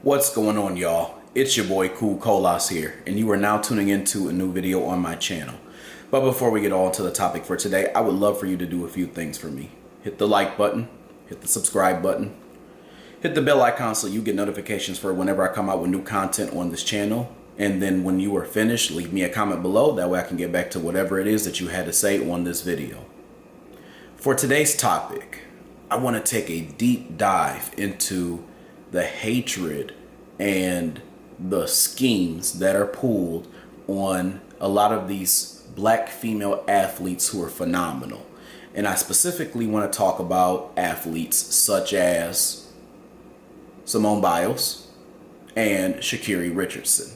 What's going on, y'all? It's your boy Cool Colas here, and you are now tuning into a new video on my channel. But before we get on to the topic for today, I would love for you to do a few things for me. Hit the like button, hit the subscribe button, hit the bell icon so you get notifications for whenever I come out with new content on this channel. And then when you are finished, leave me a comment below. That way I can get back to whatever it is that you had to say on this video. For today's topic, I want to take a deep dive into the hatred and the schemes that are pulled on a lot of these black female athletes who are phenomenal. And I specifically want to talk about athletes such as Simone Biles and Shacarri Richardson.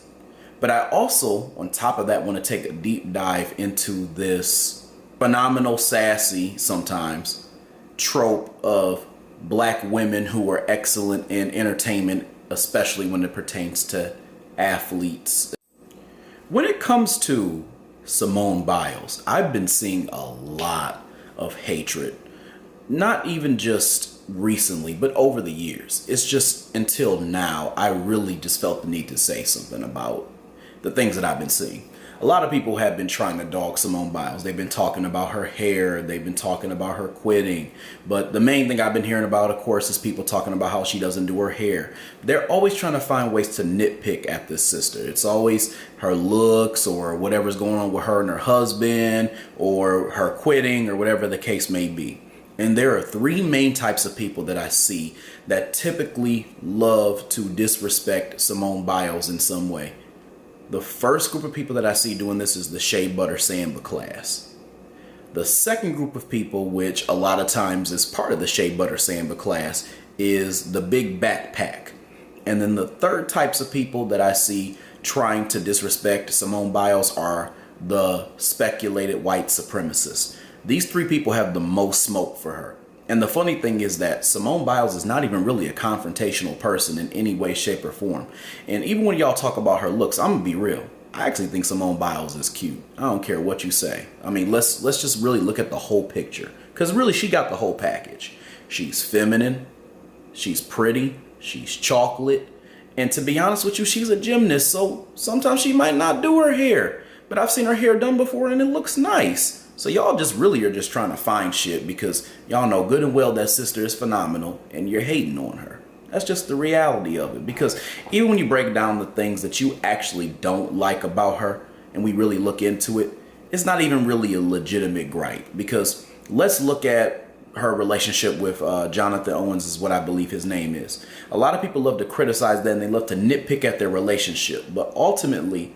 But I also, on top of that, want to take a deep dive into this phenomenal, sassy, sometimes, trope of black women who are excellent in entertainment, especially when it pertains to athletes. When it comes to Simone Biles, I've been seeing a lot of hatred, not even just recently, but over the years. It's just until now, I really just felt the need to say something about the things that I've been seeing. A lot of people have been trying to dog Simone Biles. They've been talking about her hair. They've been talking about her quitting. But the main thing I've been hearing about, of course, is people talking about how she doesn't do her hair. They're always trying to find ways to nitpick at this sister. It's always her looks or whatever's going on with her and her husband or her quitting or whatever the case may be. And there are three main types of people that I see that typically love to disrespect Simone Biles in some way. The first group of people that I see doing this is the Shea Butter Samba class. The second group of people, which a lot of times is part of the Shea Butter Samba class, is the big backpack. And then the third types of people that I see trying to disrespect Simone Biles are the speculated white supremacists. These three people have the most smoke for her. And the funny thing is that Simone Biles is not even really a confrontational person in any way, shape, or form. And even when y'all talk about her looks, I'm gonna be real. I actually think Simone Biles is cute. I don't care what you say. I mean, let's just really look at the whole picture. Because really, she got the whole package. She's feminine, she's pretty, she's chocolate. And to be honest with you, she's a gymnast, so sometimes she might not do her hair. But I've seen her hair done before and it looks nice. So y'all just really are just trying to find shit because y'all know good and well that sister is phenomenal and you're hating on her. That's just the reality of it, because even when you break down the things that you actually don't like about her and we really look into it, it's not even really a legitimate gripe. Because let's look at her relationship with Jonathan Owens, is what I believe his name is. A lot of people love to criticize that and they love to nitpick at their relationship, but ultimately,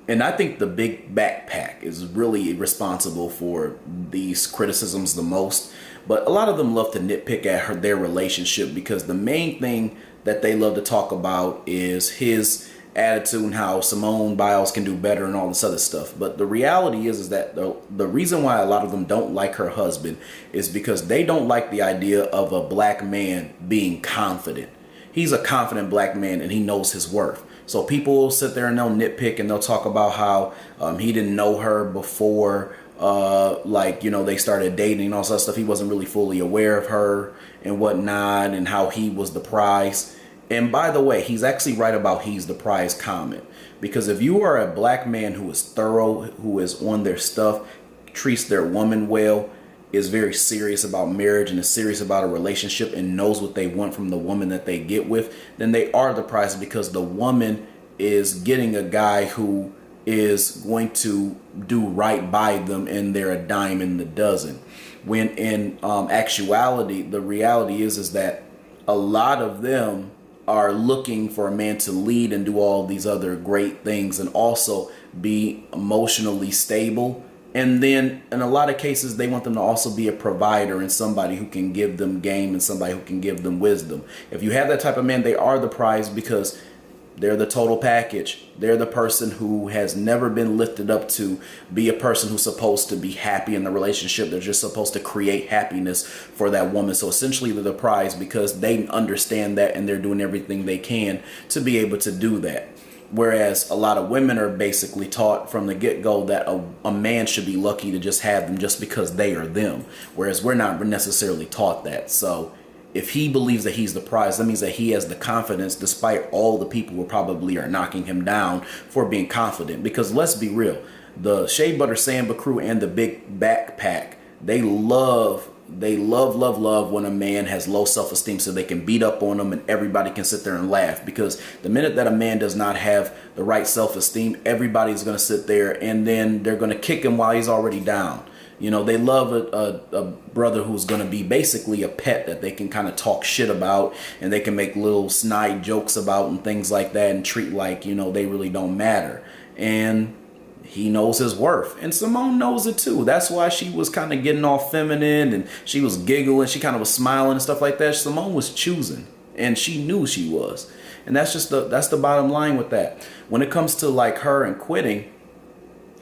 and I think the big backpack is really responsible for these criticisms the most. But a lot of them love to nitpick at their relationship because the main thing that they love to talk about is his attitude and how Simone Biles can do better and all this other stuff. But the reality is that the reason why a lot of them don't like her husband is because they don't like the idea of a black man being confident. He's a confident black man and he knows his worth. So people will sit there and they'll nitpick and they'll talk about how he didn't know her before, they started dating and all that stuff. He wasn't really fully aware of her and whatnot, and how he was the prize. And by the way, he's actually right about he's the prize comment. Because if you are a black man who is thorough, who is on their stuff, treats their woman well, is very serious about marriage and is serious about a relationship and knows what they want from the woman that they get with, then they are the prize, because the woman is getting a guy who is going to do right by them and they're a dime in the dozen. When in actuality, the reality is that a lot of them are looking for a man to lead and do all these other great things and also be emotionally stable. And then in a lot of cases, they want them to also be a provider and somebody who can give them game and somebody who can give them wisdom. If you have that type of man, they are the prize, because they're the total package. They're the person who has never been lifted up to be a person who's supposed to be happy in the relationship. They're just supposed to create happiness for that woman. So essentially they're the prize because they understand that and they're doing everything they can to be able to do that. Whereas a lot of women are basically taught from the get-go that a man should be lucky to just have them just because they are them. Whereas we're not necessarily taught that. So if he believes that he's the prize, that means that he has the confidence despite all the people who probably are knocking him down for being confident. Because let's be real, the Shea Butter Samba crew and the Big Backpack, they love when a man has low self-esteem, so they can beat up on him and everybody can sit there and laugh. Because the minute that a man does not have the right self-esteem, everybody's going to sit there and then they're going to kick him while he's already down. You know, they love a brother who's going to be basically a pet that they can kind of talk shit about and they can make little snide jokes about and things like that and treat like, you know, they really don't matter. And he knows his worth. And Simone knows it too. That's why she was kind of getting all feminine and she was giggling. She kind of was smiling and stuff like that. Simone was choosing and she knew she was. And that's just that's the bottom line with that. When it comes to like her and quitting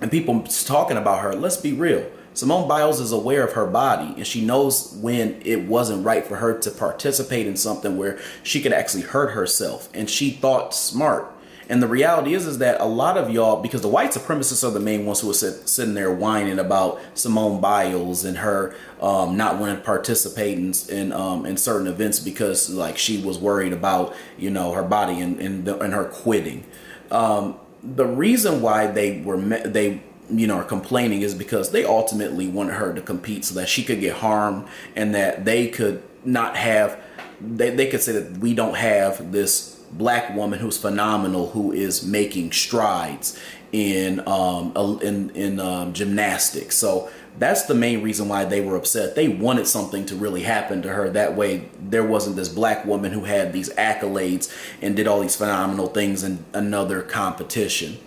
and people talking about her, let's be real. Simone Biles is aware of her body and she knows when it wasn't right for her to participate in something where she could actually hurt herself, and she thought smart. And the reality is that a lot of y'all, because the white supremacists are the main ones who are sitting there whining about Simone Biles and her not wanting to participate in certain events because like she was worried about, you know, her body and her quitting. The reason why they are complaining is because they ultimately wanted her to compete so that she could get harmed and that they could not have, they could say that we don't have this black woman who's phenomenal, who is making strides in gymnastics. So that's the main reason why they were upset. They wanted something to really happen to her. That way there wasn't this black woman who had these accolades and did all these phenomenal things in another competition.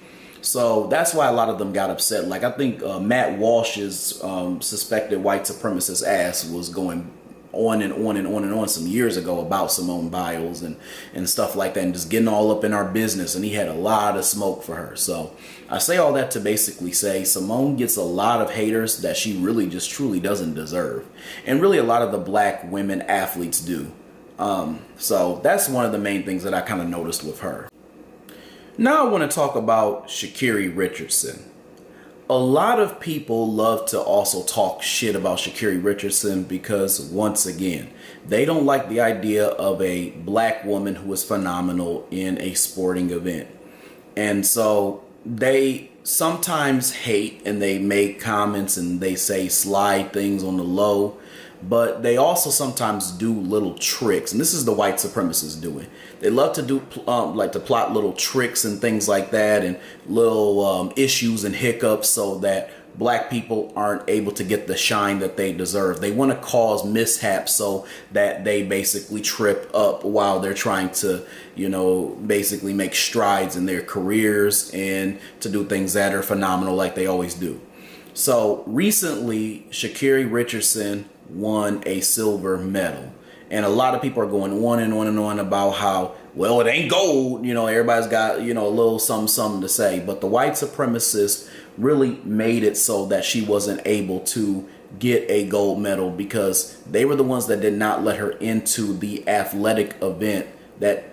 So that's why a lot of them got upset. Like I think Matt Walsh's suspected white supremacist ass was going on and on and on and on some years ago about Simone Biles and stuff like that, and just getting all up in our business, and he had a lot of smoke for her. So I say all that to basically say Simone gets a lot of haters that she really just truly doesn't deserve, and really a lot of the black women athletes do. So that's one of the main things that I kind of noticed with her. Now I want to talk about Shacarri Richardson. A lot of people love to also talk shit about Shacarri Richardson because, once again, they don't like the idea of a black woman who is phenomenal in a sporting event. And so they sometimes hate and they make comments and they say slide things on the low, but they also sometimes do little tricks. And this is the white supremacists doing. They love to do like to plot little tricks and things like that, and little issues and hiccups so that black people aren't able to get the shine that they deserve. They want to cause mishaps so that they basically trip up while they're trying to, you know, basically make strides in their careers and to do things that are phenomenal like they always do. So recently, Shacarri Richardson won a silver medal. And a lot of people are going on and on and on about how, well, it ain't gold. You know, everybody's got, you know, a little something to say. But the white supremacists really made it so that she wasn't able to get a gold medal because they were the ones that did not let her into the athletic event.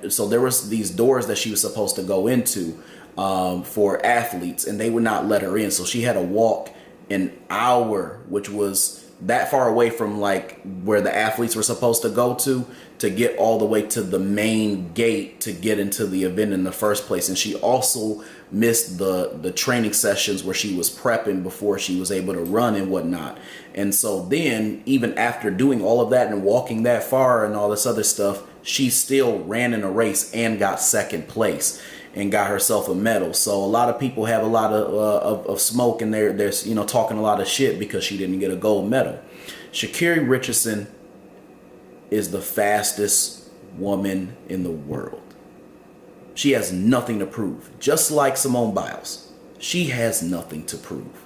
So there was these doors that she was supposed to go into for athletes, and they would not let her in. So she had to walk an hour, which was that far away from like where the athletes were supposed to go to get all the way to the main gate to get into the event in the first place. And she also missed the training sessions where she was prepping before she was able to run and whatnot. And so then, even after doing all of that and walking that far and all this other stuff, she still ran in a race and got second place and got herself a medal. So a lot of people have a lot of smoke, and they're you know, talking a lot of shit because she didn't get a gold medal. Shacarri Richardson is the fastest woman in the world. She has nothing to prove. Just like Simone Biles, she has nothing to prove.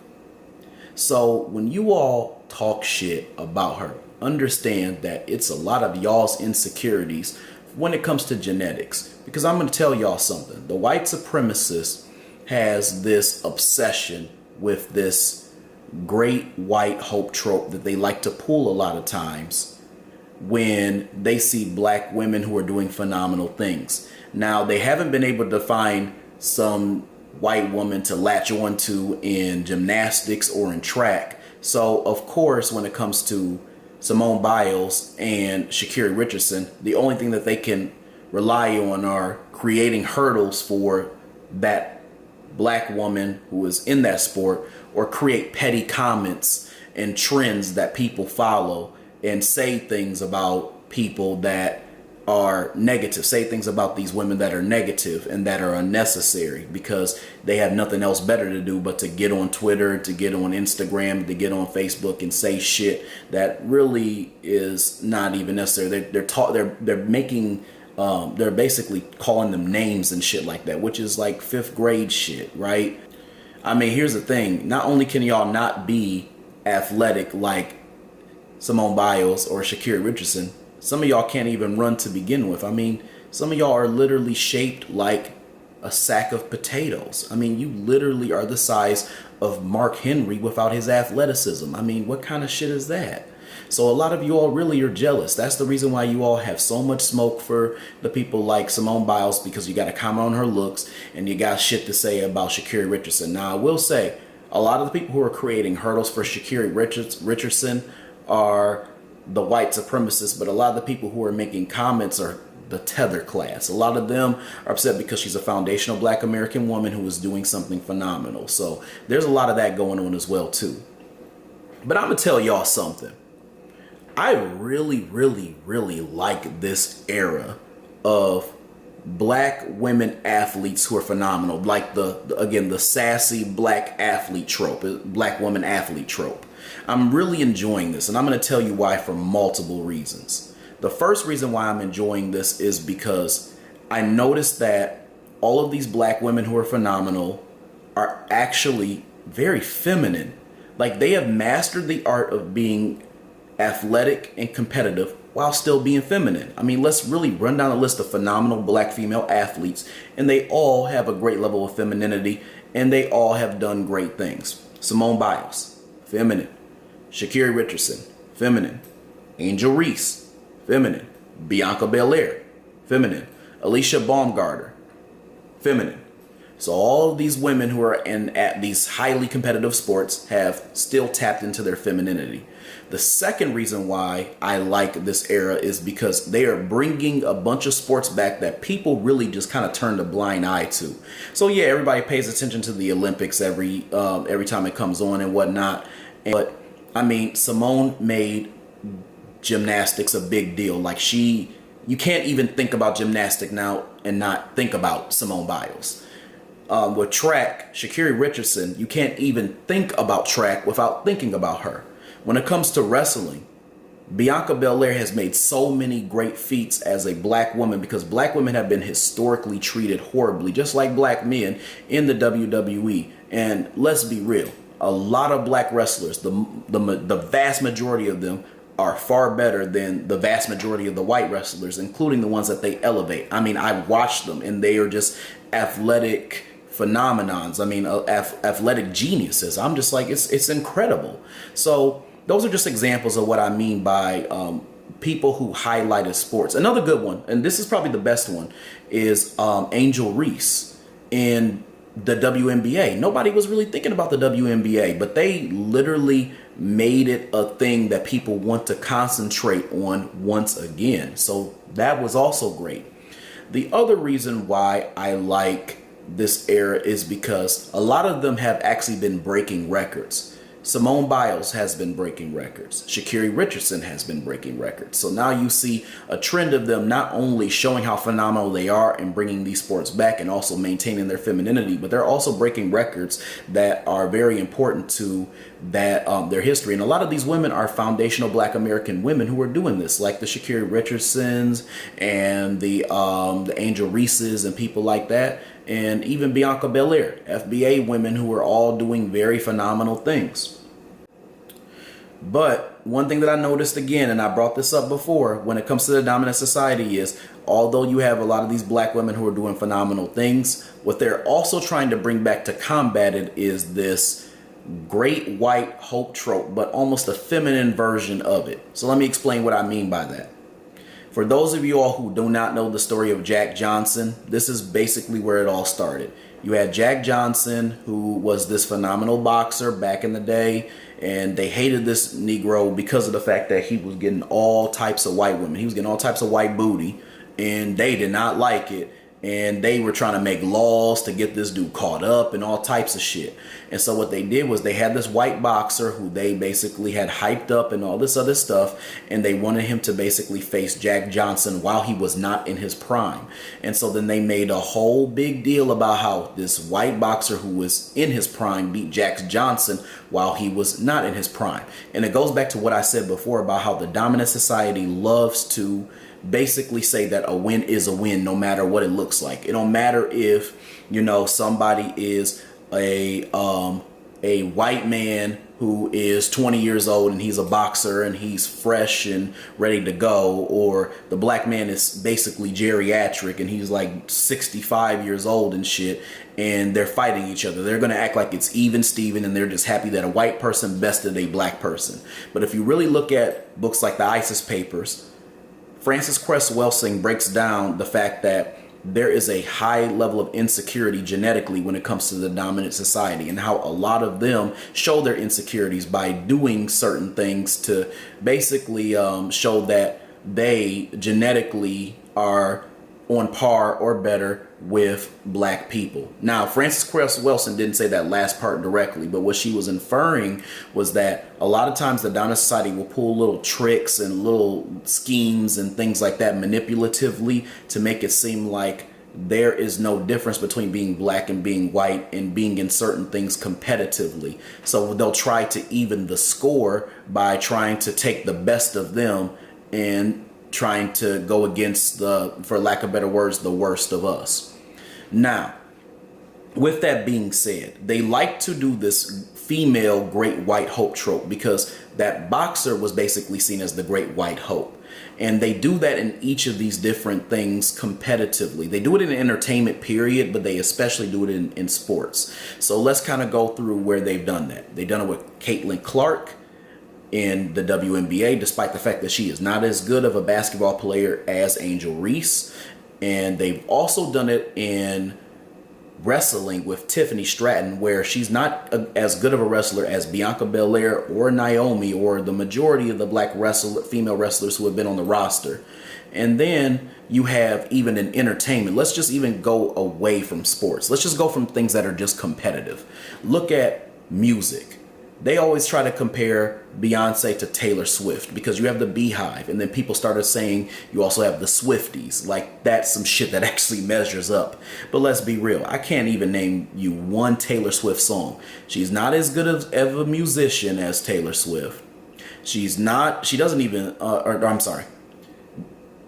So when you all talk shit about her, understand that it's a lot of y'all's insecurities when it comes to genetics. Because I'm going to tell y'all something. The white supremacist has this obsession with this great white hope trope that they like to pull a lot of times when they see black women who are doing phenomenal things. Now, they haven't been able to find some white woman to latch onto in gymnastics or in track. So, of course, when it comes to Simone Biles and Shacarri Richardson, the only thing that they can rely on are creating hurdles for that black woman who is in that sport, or create petty comments and trends that people follow and say things about people that are negative, say things about these women that are negative and that are unnecessary, because they have nothing else better to do but to get on Twitter, to get on Instagram, to get on Facebook and say shit that really is not even necessary. They're making they're basically calling them names and shit like that, which is like fifth grade shit, right? I mean, here's the thing. Not only can y'all not be athletic like Simone Biles or Shacarri Richardson, some of y'all can't even run to begin with. I mean, some of y'all are literally shaped like a sack of potatoes. I mean, you literally are the size of Mark Henry without his athleticism. I mean, what kind of shit is that? So a lot of you all really are jealous. That's the reason why you all have so much smoke for the people like Simone Biles, because you got to comment on her looks and you got shit to say about Shacarri Richardson. Now, I will say, a lot of the people who are creating hurdles for Shacarri Richardson are the white supremacists, but a lot of the people who are making comments are the tether class. A lot of them are upset because she's a foundational black American woman who is doing something phenomenal. So there's a lot of that going on as well too. But I'm gonna tell y'all something. I really, really, really like this era of black women athletes who are phenomenal. Like the sassy black athlete trope, black woman athlete trope. I'm really enjoying this, and I'm going to tell you why for multiple reasons. The first reason why I'm enjoying this is because I noticed that all of these black women who are phenomenal are actually very feminine. Like, they have mastered the art of being athletic and competitive while still being feminine. I mean, let's really run down a list of phenomenal black female athletes, and they all have a great level of femininity, and they all have done great things. Simone Biles, feminine. Shacarri Richardson, feminine. Angel Reese, feminine. Bianca Belair, feminine. Alicia Baumgartner, feminine. So all of these women who are at these highly competitive sports have still tapped into their femininity. The second reason why I like this era is because they are bringing a bunch of sports back that people really just kind of turned a blind eye to. So yeah, everybody pays attention to the Olympics every time it comes on and whatnot. But I mean, Simone made gymnastics a big deal. Like, you can't even think about gymnastics now and not think about Simone Biles. With track, Shacarri Richardson, you can't even think about track without thinking about her. When it comes to wrestling, Bianca Belair has made so many great feats as a black woman, because black women have been historically treated horribly, just like black men in the WWE. And let's be real, a lot of black wrestlers, the vast majority of them, are far better than the vast majority of the white wrestlers, including the ones that they elevate. I mean, I watch them and they are just athletic phenomenons. I mean, athletic geniuses. I'm just like, it's incredible. So those are just examples of what I mean by people who highlighted sports. Another good one, and this is probably the best one, is Angel Reese in the WNBA. Nobody was really thinking about the WNBA, but they literally made it a thing that people want to concentrate on once again. So that was also great. The other reason why I like this era is because a lot of them have actually been breaking records. Simone Biles has been breaking records. Shacarri Richardson has been breaking records. So now you see a trend of them not only showing how phenomenal they are and bringing these sports back and also maintaining their femininity, but they're also breaking records that are very important to their history. And a lot of these women are foundational black American women who are doing this, like the Shacarri Richardsons and the Angel Reeses and people like that. And even Bianca Belair, FBA women who are all doing very phenomenal things. But one thing that I noticed again, and I brought this up before, when it comes to the dominant society is, although you have a lot of these black women who are doing phenomenal things, what they're also trying to bring back to combat it is this great white hope trope, but almost a feminine version of it. So let me explain what I mean by that. For those of you all who do not know the story of Jack Johnson, this is basically where it all started. You had Jack Johnson, who was this phenomenal boxer back in the day, and they hated this Negro because of the fact that he was getting all types of white women. He was getting all types of white booty, and they did not like it. And they were trying to make laws to get this dude caught up and all types of shit. And so what they did was they had this white boxer who they basically had hyped up and all this other stuff. And they wanted him to basically face Jack Johnson while he was not in his prime. And so then they made a whole big deal about how this white boxer who was in his prime beat Jack Johnson while he was not in his prime. And it goes back to what I said before about how the dominant society loves to basically say that a win is a win no matter what it looks like. It don't matter if, you know, somebody is a white man who is 20 years old and he's a boxer and he's fresh and ready to go, or the black man is basically geriatric and he's like 65 years old and shit, and they're fighting each other. They're going to act like it's even Steven, and they're just happy that a white person bested a black person. But if you really look at books like the ISIS Papers, Frances Cress Welsing breaks down the fact that there is a high level of insecurity genetically when it comes to the dominant society, and how a lot of them show their insecurities by doing certain things to basically show that they genetically are on par or better with black people. Now, Frances Cress Welsing didn't say that last part directly, but what she was inferring was that a lot of times the dominant society will pull little tricks and little schemes and things like that manipulatively to make it seem like there is no difference between being black and being white and being in certain things competitively. So they'll try to even the score by trying to take the best of them and trying to go against the, for lack of better words, the worst of us. Now, with that being said, they like to do this female great white hope trope because that boxer was basically seen as the great white hope. And they do that in each of these different things competitively. They do it in entertainment period, but they especially do it in sports. So let's kind of go through where they've done that. They've done it with Caitlin Clark in the WNBA, despite the fact that she is not as good of a basketball player as Angel Reese. And they've also done it in wrestling with Tiffany Stratton, where she's not as good of a wrestler as Bianca Belair or Naomi or the majority of the black female wrestlers who have been on the roster. And then you have even in entertainment, let's just even go away from sports. Let's just go from things that are just competitive. Look at music. They always try to compare Beyonce to Taylor Swift because you have the Beehive, and then people started saying you also have the Swifties. Like, that's some shit that actually measures up. But let's be real. I can't even name you one Taylor Swift song. She's not as good of a musician as Taylor Swift. She doesn't even, I'm sorry.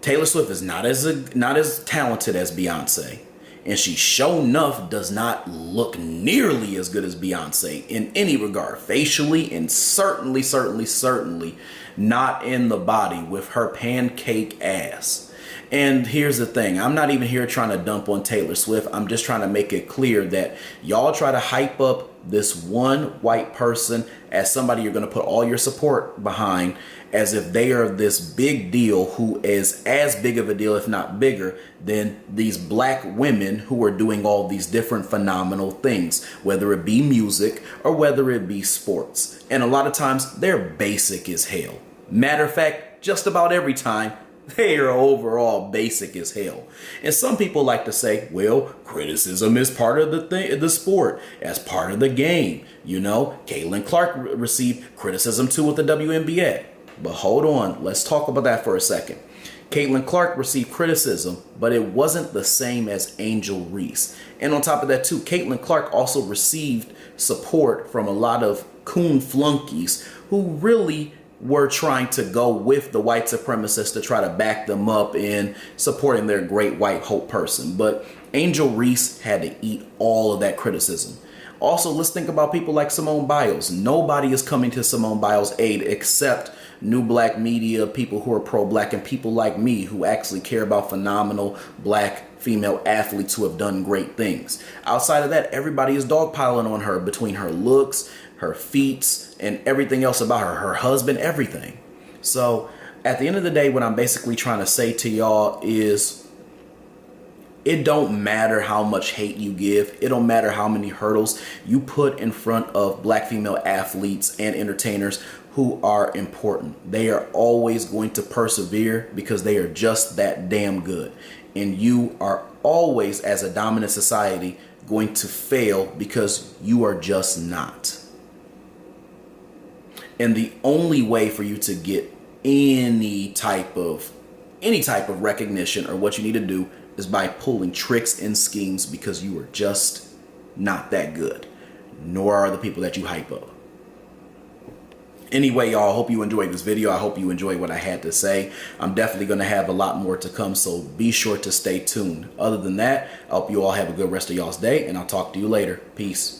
Taylor Swift is not as talented as Beyonce. And she sure enough does not look nearly as good as Beyonce in any regard, facially, and certainly not in the body with her pancake ass. And here's the thing, I'm not even here trying to dump on Taylor Swift. I'm just trying to make it clear that y'all try to hype up this one white person as somebody you're going to put all your support behind, as if they are this big deal who is as big of a deal, if not bigger, than these black women who are doing all these different phenomenal things, whether it be music or whether it be sports. And a lot of times they're basic as hell. Matter of fact, just about every time, they are overall basic as hell. And some people like to say, well, criticism is part of the sport, as part of the game. You know, Caitlin Clark received criticism too with the WNBA. But hold on, let's talk about that for a second. Caitlin Clark received criticism, but it wasn't the same as Angel Reese. And on top of that too, Caitlin Clark also received support from a lot of coon flunkies who really were trying to go with the white supremacists to try to back them up in supporting their great white hope person. But Angel Reese had to eat all of that criticism. Also, let's think about people like Simone Biles. Nobody is coming to Simone Biles' aid except new black media, people who are pro-black, and people like me who actually care about phenomenal black female athletes who have done great things. Outside of that, everybody is dogpiling on her between her looks, her feats, and everything else about her husband, everything. So at the end of the day, what I'm basically trying to say to y'all is It don't matter how much hate you give. It don't matter how many hurdles you put in front of black female athletes and entertainers who are important. They are always going to persevere because they are just that damn good. And you are always, as a dominant society, going to fail because you are just not. And the only way for you to get any type of recognition or what you need to do is by pulling tricks and schemes, because you are just not that good, nor are the people that you hype up. Anyway, y'all, hope you enjoyed this video. I hope you enjoyed what I had to say. I'm definitely going to have a lot more to come, so be sure to stay tuned. Other than that, I hope you all have a good rest of y'all's day, and I'll talk to you later. Peace.